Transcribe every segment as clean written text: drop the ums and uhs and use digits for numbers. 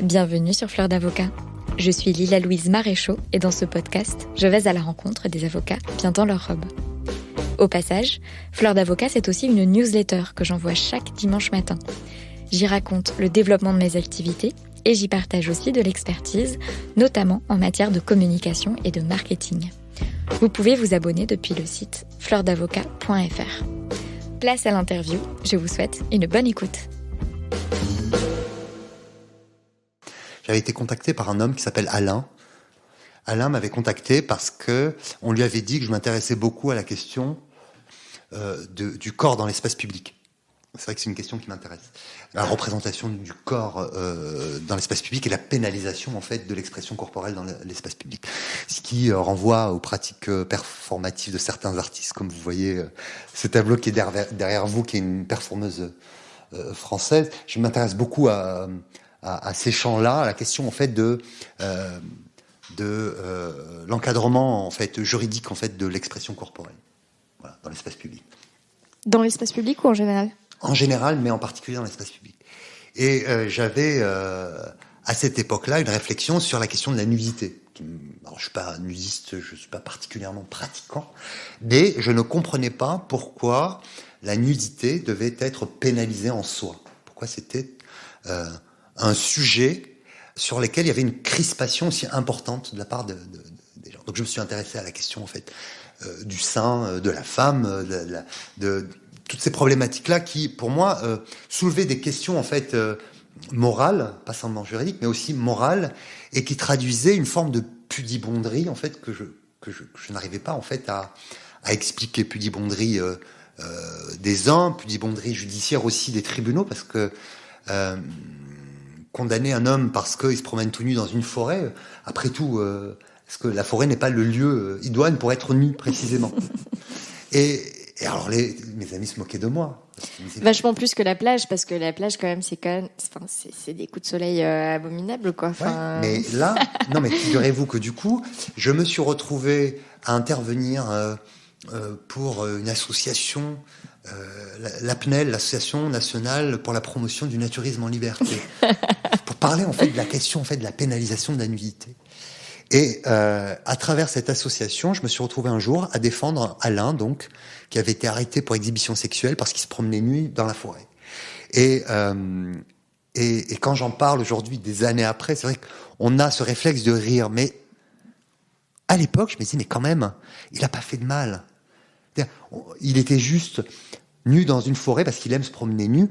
Bienvenue sur Fleur d'Avocat. Je suis Lila Louise Maréchaux et dans ce podcast, je vais à la rencontre des avocats bien dans leur robe. Au passage, Fleur d'Avocat, c'est aussi une newsletter que j'envoie chaque dimanche matin. J'y raconte le développement de mes activités et j'y partage aussi de l'expertise, notamment en matière de communication et de marketing. Vous pouvez vous abonner depuis le site fleurdavocat.fr. Place à l'interview, je vous souhaite une bonne écoute. J'avais été contacté par un homme qui s'appelle Alain. Alain m'avait contacté parce que on lui avait dit que je m'intéressais beaucoup à la question du corps dans l'espace public. C'est vrai que c'est une question qui m'intéresse. La représentation du corps dans l'espace public et la pénalisation en fait de l'expression corporelle dans l'espace public. Ce qui renvoie aux pratiques performatives de certains artistes, comme vous voyez ce tableau qui est derrière vous, qui est une performeuse française. Je m'intéresse beaucoup à ces champs-là, à la question en fait de l'encadrement en fait juridique en fait de l'expression corporelle, voilà, dans l'espace public. Dans l'espace public ou en général ? En général, mais en particulier dans l'espace public. Et j'avais à cette époque-là une réflexion sur la question de la nudité. Alors, je suis pas nudiste, je suis pas particulièrement pratiquant, mais je ne comprenais pas pourquoi la nudité devait être pénalisée en soi. Pourquoi c'était un sujet sur lequel il y avait une crispation aussi importante de la part des gens. Donc je me suis intéressé à la question en fait du sein, de la femme, de toutes ces problématiques-là qui, pour moi, soulevaient des questions en fait morales, pas seulement juridiques, mais aussi morales, et qui traduisaient une forme de pudibonderie en fait que je n'arrivais pas en fait à expliquer. Pudibonderie des uns, pudibonderie judiciaire aussi des tribunaux, parce que condamner un homme parce qu'il se promène tout nu dans une forêt, après tout, est-ce que la forêt n'est pas le lieu idoine pour être nu, précisément? Et alors, mes amis se moquaient de moi. Vachement plus que la plage, parce que la plage, quand même, c'est des coups de soleil abominables, quoi. Ouais, mais là, non, mais figurez-vous que du coup, je me suis retrouvé à intervenir pour une association, l'APNEL, l'Association nationale pour la promotion du naturisme en liberté, pour parler en fait de la question en fait de la pénalisation de la nudité. Et à travers cette association, je me suis retrouvé un jour à défendre Alain, donc, qui avait été arrêté pour exhibition sexuelle parce qu'il se promenait nu dans la forêt. Et quand j'en parle aujourd'hui, des années après, c'est vrai qu'on a ce réflexe de rire, mais à l'époque, je me disais, mais quand même, il n'a pas fait de mal. Il était juste nu dans une forêt parce qu'il aime se promener nu.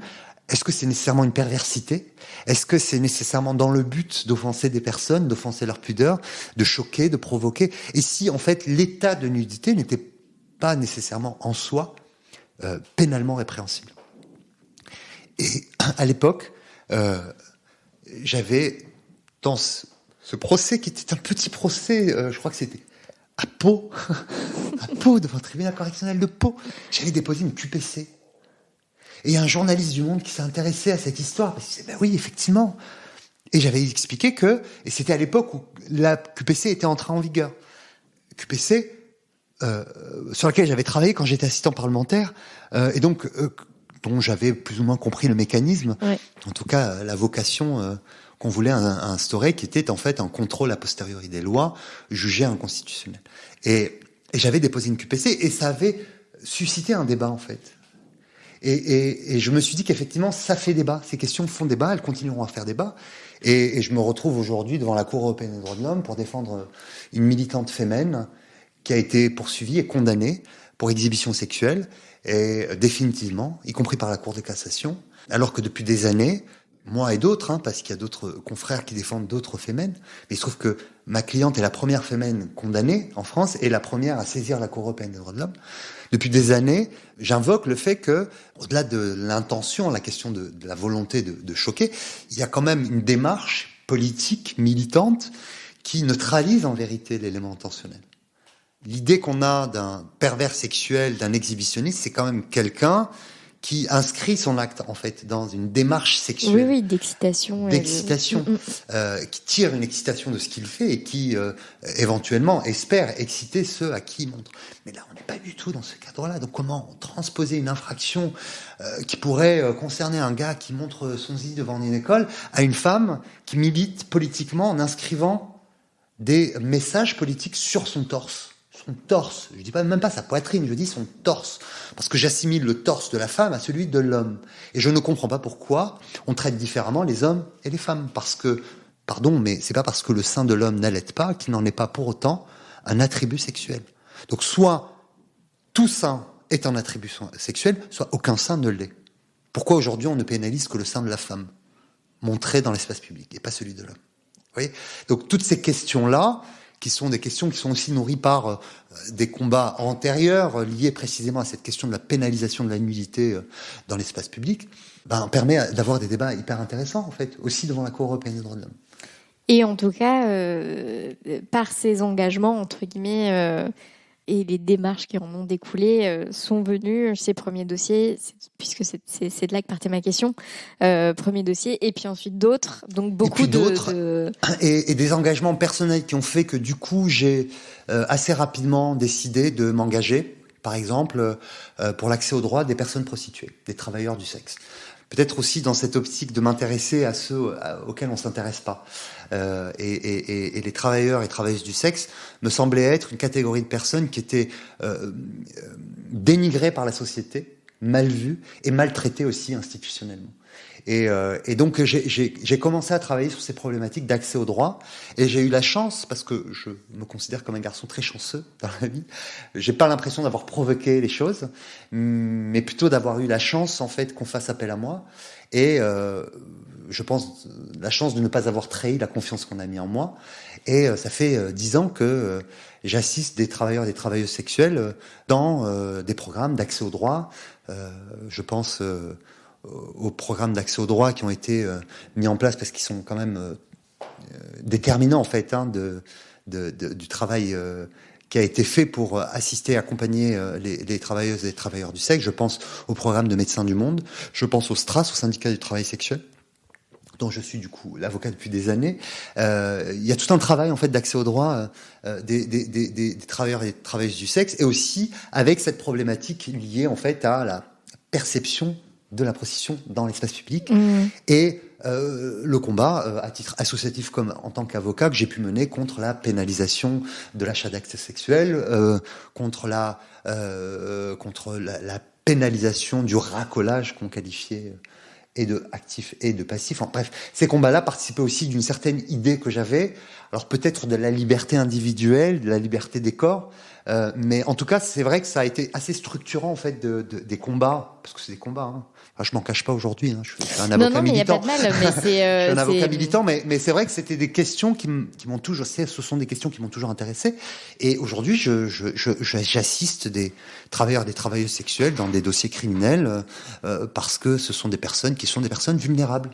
Est-ce que c'est nécessairement une perversité ? Est-ce que c'est nécessairement dans le but d'offenser des personnes, d'offenser leur pudeur, de choquer, de provoquer ? Et si, en fait, l'état de nudité n'était pas nécessairement en soi pénalement répréhensible ? Et à l'époque, j'avais, dans ce procès qui était un petit procès, je crois que c'était à Pau, devant le tribunal correctionnel de Pau, j'avais déposé une QPC. Et il y a un journaliste du Monde qui s'est intéressé à cette histoire, parce qu'il disait, ben oui, effectivement. Et j'avais expliqué et c'était à l'époque où la QPC était entrée en vigueur. QPC, sur laquelle j'avais travaillé quand j'étais assistant parlementaire, et donc, dont j'avais plus ou moins compris le mécanisme, ouais. En tout cas, la vocation qu'on voulait instaurer, qui était en fait un contrôle a posteriori des lois jugées inconstitutionnelles. Et j'avais déposé une QPC, et ça avait suscité un débat, en fait. Et je me suis dit qu'effectivement, ça fait débat. Ces questions font débat, elles continueront à faire débat. Et je me retrouve aujourd'hui devant la Cour européenne des droits de l'homme pour défendre une militante fémène qui a été poursuivie et condamnée pour exhibition sexuelle, et définitivement, y compris par la Cour de cassation, alors que depuis des années, moi et d'autres, parce qu'il y a d'autres confrères qui défendent d'autres fémènes, mais il se trouve que ma cliente est la première fémène condamnée en France et la première à saisir la Cour européenne des droits de l'homme. Depuis des années, j'invoque le fait que, au-delà de l'intention, la question de la volonté de choquer, il y a quand même une démarche politique, militante, qui neutralise en vérité l'élément intentionnel. L'idée qu'on a d'un pervers sexuel, d'un exhibitionniste, c'est quand même quelqu'un qui inscrit son acte en fait dans une démarche sexuelle. Oui, d'excitation. Qui tire une excitation de ce qu'il fait et qui éventuellement espère exciter ceux à qui il montre. Mais là, on n'est pas du tout dans ce cadre-là. Donc comment transposer une infraction qui pourrait concerner un gars qui montre son zizi devant une école à une femme qui milite politiquement en inscrivant des messages politiques sur son torse? Son torse, je dis pas même pas sa poitrine, je dis son torse, parce que j'assimile le torse de la femme à celui de l'homme, et je ne comprends pas pourquoi on traite différemment les hommes et les femmes, parce que, pardon, mais c'est pas parce que le sein de l'homme n'allait pas qu'il n'en est pas pour autant un attribut sexuel. Donc soit tout sein est un attribut sexuel, soit aucun sein ne l'est. Pourquoi aujourd'hui on ne pénalise que le sein de la femme montré dans l'espace public et pas celui de l'homme? Vous voyez ? Donc toutes ces questions-là, qui sont des questions qui sont aussi nourries par des combats antérieurs liés précisément à cette question de la pénalisation de la nudité dans l'espace public, permet d'avoir des débats hyper intéressants en fait, aussi devant la Cour européenne des droits de l'homme. Et en tout cas, par ces engagements entre guillemets et les démarches qui en ont découlé sont venus ces premiers dossiers, puisque c'est de là que partait ma question, premiers dossiers, et puis ensuite d'autres, donc beaucoup d'autres. Et des engagements personnels qui ont fait que du coup j'ai assez rapidement décidé de m'engager, par exemple pour l'accès aux droits des personnes prostituées, des travailleurs du sexe. Peut-être aussi dans cette optique de m'intéresser à ceux auxquels on s'intéresse pas. Et les travailleurs et travailleuses du sexe me semblaient être une catégorie de personnes qui étaient dénigrées par la société, mal vues et maltraitées aussi institutionnellement. Et donc j'ai commencé à travailler sur ces problématiques d'accès aux droits, et j'ai eu la chance, parce que je me considère comme un garçon très chanceux dans la vie, j'ai pas l'impression d'avoir provoqué les choses, mais plutôt d'avoir eu la chance en fait qu'on fasse appel à moi, et je pense la chance de ne pas avoir trahi la confiance qu'on a mis en moi. Et ça fait 10 ans que j'assiste des travailleurs et des travailleuses sexuelles dans des programmes d'accès aux droits. Je pense aux programmes d'accès aux droits qui ont été mis en place parce qu'ils sont quand même déterminants en fait du travail qui a été fait pour assister et accompagner les travailleuses et les travailleurs du sexe. Je pense au programme de Médecins du Monde, je pense au STRAS, au syndicat du travail sexuel, dont je suis du coup l'avocat depuis des années. Il y a tout un travail en fait d'accès aux droits des travailleurs et des travailleuses du sexe, et aussi avec cette problématique liée en fait à la perception de la prostitution dans l'espace public et le combat à titre associatif comme en tant qu'avocat que j'ai pu mener contre la pénalisation de l'achat d'actes sexuels, contre la pénalisation du racolage qu'on qualifiait et de actif et de passif. Enfin, bref, ces combats-là participaient aussi d'une certaine idée que j'avais, alors peut-être de la liberté individuelle, de la liberté des corps, mais en tout cas, c'est vrai que ça a été assez structurant en fait des combats, parce que c'est des combats. Hein. Enfin, je m'en cache pas aujourd'hui. Hein. Je suis un avocat militant. Non, mais il y a pas de mal. Mais c'est. Je suis un avocat militant, mais c'est vrai que c'était des questions qui m'ont toujours. Ce sont des questions qui m'ont toujours intéressé. Et aujourd'hui, j'assiste des travailleurs, des travailleuses sexuelles dans des dossiers criminels parce que ce sont des personnes qui sont des personnes vulnérables.